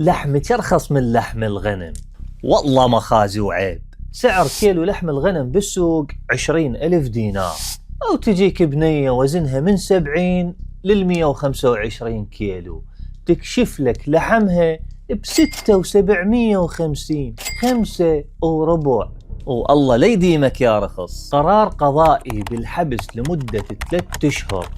لحمك أرخص من لحم الغنم، والله مخازي وعيب. سعر كيلو لحم الغنم بالسوق 20,000 دينار، أو تجيك بنية وزنها من 70 لل125 كيلو، تكشف لك لحمها ب6,750، 5.25. والله لا يديمك يا رخص. قرار قضائي بالحبس لمدة 3 أشهر،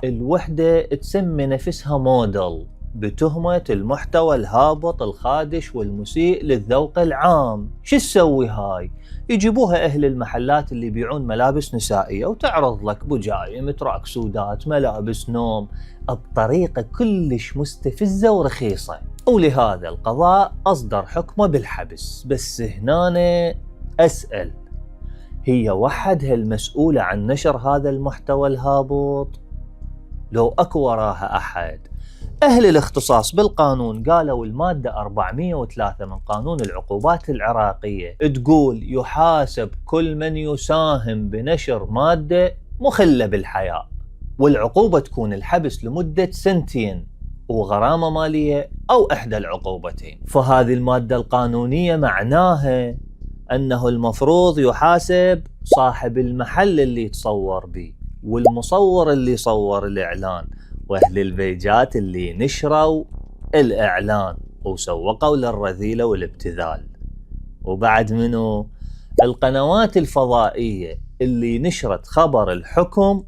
الوحدة تسمي نفسها موديل بتهمة المحتوى الهابط الخادش والمسيء للذوق العام. شو تسوي هاي؟ يجيبوها أهل المحلات اللي يبيعون ملابس نسائية وتعرض لك بجايم، تراك سودات، ملابس نوم، بطريقة كلش مستفزة ورخيصة. ولهذا القضاء أصدر حكمه بالحبس. بس هنا أسأل، هي وحدها المسؤولة عن نشر هذا المحتوى الهابط؟ لو أكو وراها أحد؟ أهل الاختصاص بالقانون قالوا المادة 403 من قانون العقوبات العراقية تقول يحاسب كل من يساهم بنشر مادة مخلة بالحياة، والعقوبة تكون الحبس لمدة 2 وغرامة مالية أو إحدى العقوبتين. فهذه المادة القانونية معناها أنه المفروض يحاسب صاحب المحل اللي تصور به، والمصور اللي صور الإعلان، وأهل البيجات اللي نشروا الإعلان وسوقوا للرذيلة والابتذال، وبعد منه القنوات الفضائية اللي نشرت خبر الحكم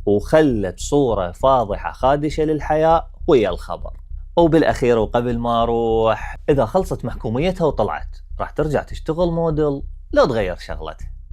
وخلت صورة فاضحة خادشة للحياة ويا الخبر. وبالأخير وقبل ما أروح، إذا خلصت محكوميتها وطلعت راح ترجع تشتغل موديل، لا تغير شغلتها.